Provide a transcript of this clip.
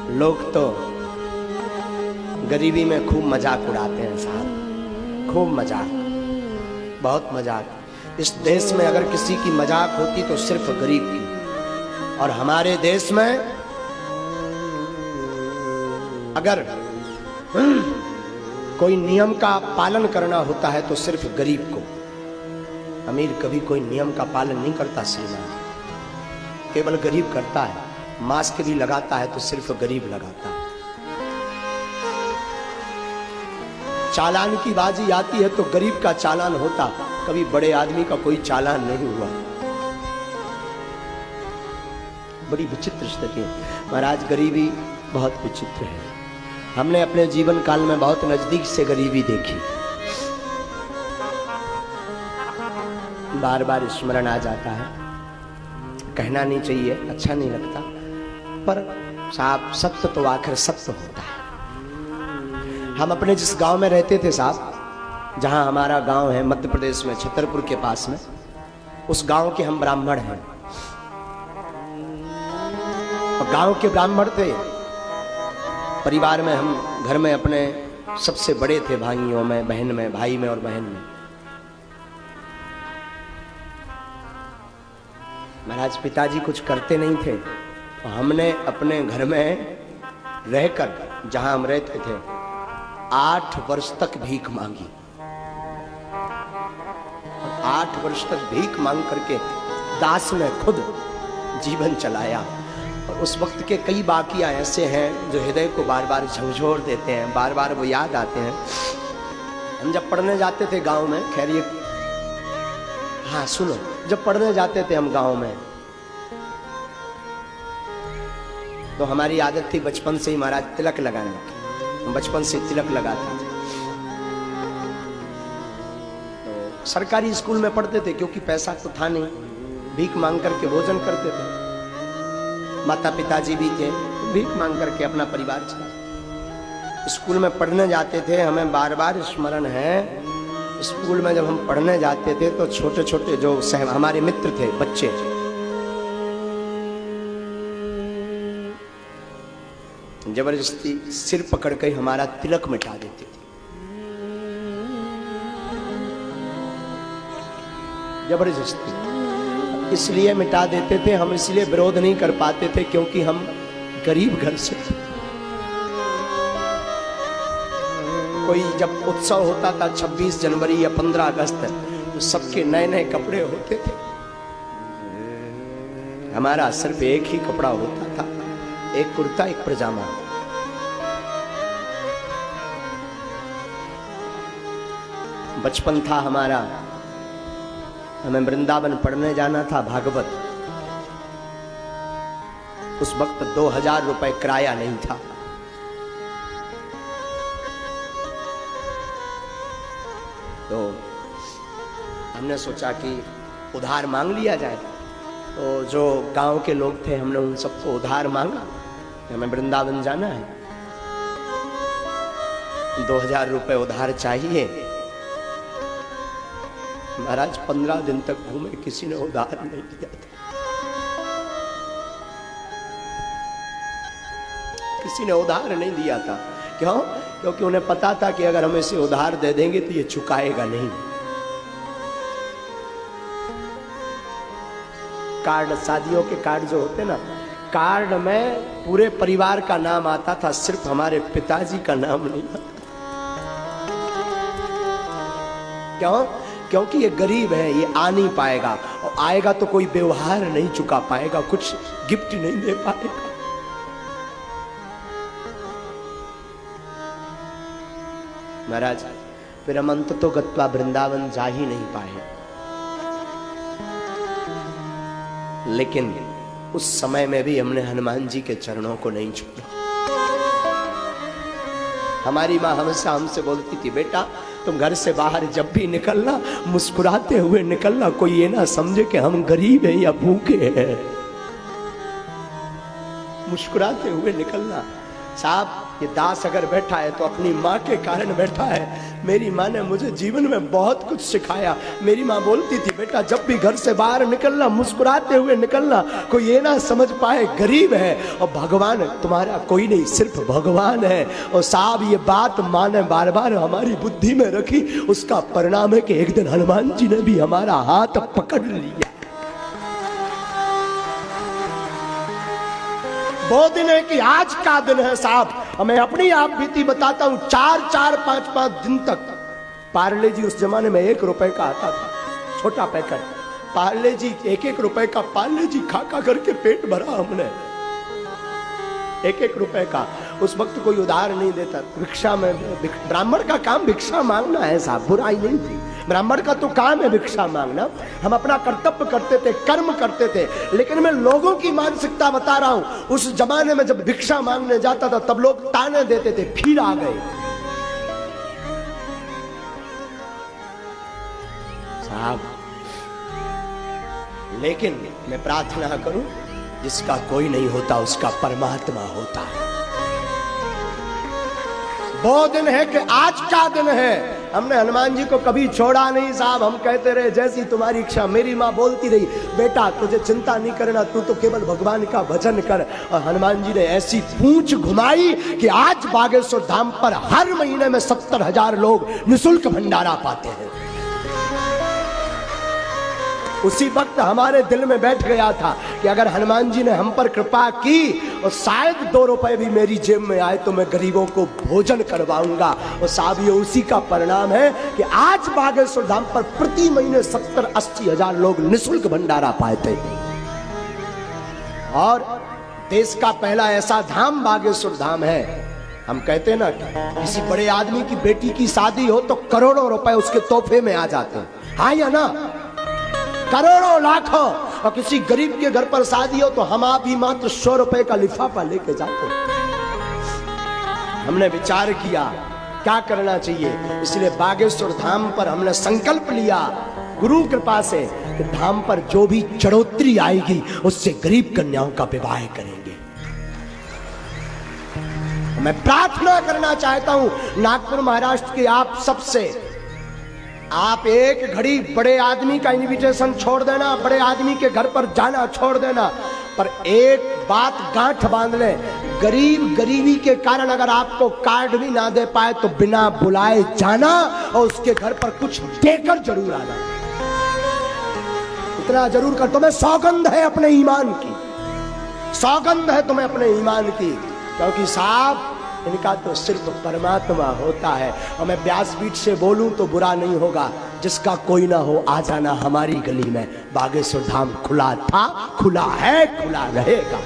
लोग तो गरीबी में खूब मजाक उड़ाते हैं साहब, खूब मजाक, बहुत मजाक। इस देश में अगर किसी की मजाक होती तो सिर्फ गरीब की, और हमारे देश में अगर कोई नियम का पालन करना होता है तो सिर्फ गरीब को। अमीर कभी कोई नियम का पालन नहीं करता श्रीमान, केवल गरीब करता है। मास्क भी लगाता है तो सिर्फ गरीब लगाता है। चालान की बाजी आती है तो गरीब का चालान होता, कभी बड़े आदमी का कोई चालान नहीं हुआ। बड़ी विचित्र स्थिति है महाराज, गरीबी बहुत विचित्र है। हमने अपने जीवन काल में बहुत नजदीक से गरीबी देखी, बार बार स्मरण आ जाता है। कहना नहीं चाहिए, अच्छा नहीं लगता, पर साहब सत्य तो आखिर सत्य होता है। हम अपने जिस गांव में रहते थे साहब, जहां हमारा गांव है मध्य प्रदेश में छतरपुर के पास में, उस गांव के हम ब्राह्मण हैं। और गांव के ब्राह्मण थे, परिवार में हम घर में अपने सबसे बड़े थे, भाइयों में, बहन में, भाई में और बहन में। महाराज पिताजी कुछ करते नहीं थे, तो हमने अपने घर में रहकर, जहां हम रहते थे, 8 वर्ष तक भीख मांगी। 8 वर्ष तक भीख मांग करके दास ने खुद जीवन चलाया। और उस वक्त के कई वाकया ऐसे हैं जो हृदय को बार बार झंझोर देते हैं, बार बार वो याद आते हैं। हम जब पढ़ने जाते थे गांव में, खैर ये, हाँ सुनो, जब पढ़ने जाते थे हम गांव में, तो हमारी आदत थी बचपन से ही महाराज तिलक लगाने की। हम बचपन से तिलक लगाते थे। तो सरकारी स्कूल में पढ़ते थे, क्योंकि पैसा तो था नहीं, भीख मांग करके भोजन करते थे। माता पिताजी भी थे, भीख मांग करके अपना परिवार चला। स्कूल में पढ़ने जाते थे, हमें बार बार स्मरण है, स्कूल में जब हम पढ़ने जाते थे तो छोटे छोटे जो हमारे मित्र थे, बच्चे, जबरदस्ती सिर पकड़ कर हमारा तिलक मिटा देते थे। जबरदस्ती इसलिए मिटा देते थे, हम इसलिए विरोध नहीं कर पाते थे क्योंकि हम गरीब घर से थे। कोई जब उत्सव होता था 26 जनवरी या 15 अगस्त, तो सबके नए नए कपड़े होते थे। हमारा सिर्फ एक ही कपड़ा होता था, एक कुर्ता, एक पजामा। बचपन था हमारा, हमें वृंदावन पढ़ने जाना था, भागवत। उस वक्त 2000 रुपए किराया नहीं था। तो हमने सोचा कि उधार मांग लिया जाए। तो जो गांव के लोग थे, हमने उन सबको उधार मांगा, हमें वृंदावन जाना है, 2000 रुपए उधार चाहिए। महाराज 15 दिन तक घूमे, किसी ने उधार नहीं दिया था, किसी ने उधार नहीं दिया था। क्यों? क्योंकि उन्हें पता था कि अगर हम इसे उधार दे देंगे तो ये चुकाएगा नहीं। कार्ड, शादियों के कार्ड जो होते ना, कार्ड में पूरे परिवार का नाम आता था, सिर्फ हमारे पिताजी का नाम नहीं आता। क्यों? क्योंकि ये गरीब है, ये आ नहीं पाएगा, और आएगा तो कोई व्यवहार नहीं चुका पाएगा, कुछ गिफ्ट नहीं दे पाएगा। महाराज फिर हम अंत तो गत्वा वृंदावन जा ही नहीं पाए। लेकिन उस समय में भी हमने हनुमान जी के चरणों को नहीं छोड़ा। हमारी माँ हमेशा हमसे बोलती थी, बेटा तुम घर से बाहर जब भी निकलना, मुस्कुराते हुए निकलना, कोई ये ना समझे कि हम गरीब हैं या भूखे हैं। मुस्कुराते हुए निकलना। साहब ये दास अगर बैठा है तो अपनी माँ के कारण बैठा है। मेरी माँ ने मुझे जीवन में बहुत कुछ सिखाया। मेरी माँ बोलती थी, बेटा जब भी घर से बाहर निकलना मुस्कुराते हुए निकलना, कोई ये ना समझ पाए गरीब है और भगवान तुम्हारा कोई नहीं, सिर्फ भगवान है। और साहब ये बात माँ ने बार बार हमारी बुद्धि में रखी, उसका परिणाम है कि एक दिन हनुमान जी ने भी हमारा हाथ पकड़ लिया। वो दिन है कि आज का दिन है साहब। मैं अपनी आप बीती बताता हूं, 4-4, 5-5 दिन तक पार्ले जी, उस जमाने में 1 रुपए का आता था, छोटा पैकेट पार्ले जी, 1-1 रुपए का पार्ले जी खा खा करके पेट भरा हमने, 1-1 रुपए का। उस वक्त कोई उधार नहीं देता, भिक्षा में, ब्राह्मण का काम भिक्षा मांगना है साहब, बुराई नहीं थी, ब्राह्मण का तो काम है भिक्षा मांगना। हम अपना कर्तव्य करते थे, कर्म करते थे। लेकिन मैं लोगों की मानसिकता बता रहा हूं। उस जमाने में जब भिक्षा मांगने जाता था तब लोग ताने देते थे, फिर आ गए साहब। लेकिन मैं प्रार्थना करूं, जिसका कोई नहीं होता उसका परमात्मा होता है। वो दिन है कि आज का दिन है। हमने हनुमान जी को कभी छोड़ा नहीं साहब। हम कहते रहे जैसी तुम्हारी इच्छा। मेरी माँ बोलती रही, बेटा तुझे चिंता नहीं करना, तू तो केवल भगवान का भजन कर। और हनुमान जी ने ऐसी पूंछ घुमाई कि आज बागेश्वर धाम पर हर महीने में 70,000 लोग निःशुल्क भंडारा पाते हैं। उसी वक्त हमारे दिल में बैठ गया था कि अगर हनुमान जी ने हम पर कृपा की और शायद 2 रुपए भी मेरी जेब में आए तो मैं गरीबों को भोजन करवाऊंगा। और साहब ये उसी का परिणाम है कि आज बागेश्वर धाम पर प्रति महीने 70-80 हजार लोग निःशुल्क भंडारा पाते हैं। और देश का पहला ऐसा धाम बागेश्वर धाम है। हम कहते हैं ना, किसी बड़े आदमी की बेटी की शादी हो तो करोड़ों रुपए उसके तोहफे में आ जाते हैं, हाँ या ना, करोड़ों लाखों। और किसी गरीब के घर पर शादी हो तो हम आप ही मात्र 100 रुपए का लिफाफा लेके जाते। हमने विचार किया क्या करना चाहिए, इसलिए बागेश्वर धाम पर हमने संकल्प लिया गुरु कृपा से कि धाम पर जो भी चढ़ोतरी आएगी उससे गरीब कन्याओं का विवाह करेंगे। मैं प्रार्थना करना चाहता हूं नागपुर महाराष्ट्र के आप सबसे, आप एक घड़ी बड़े आदमी का इनविटेशन छोड़ देना, बड़े आदमी के घर पर जाना छोड़ देना, पर एक बात गांठ बांध ले, गरीब गरीबी के कारण अगर आपको कार्ड भी ना दे पाए तो बिना बुलाए जाना और उसके घर पर कुछ देकर जरूर आना। इतना जरूर कर। तुम्हें सौगंध है अपने ईमान की, सौगंध है तुम्हें अपने ईमान की, क्योंकि साहब इनका तो सिर्फ परमात्मा होता है। और मैं व्यासपीठ से बोलूं तो बुरा नहीं होगा, जिसका कोई ना हो आ जाना हमारी गली में। बागेश्वर धाम खुला था, खुला है, खुला रहेगा।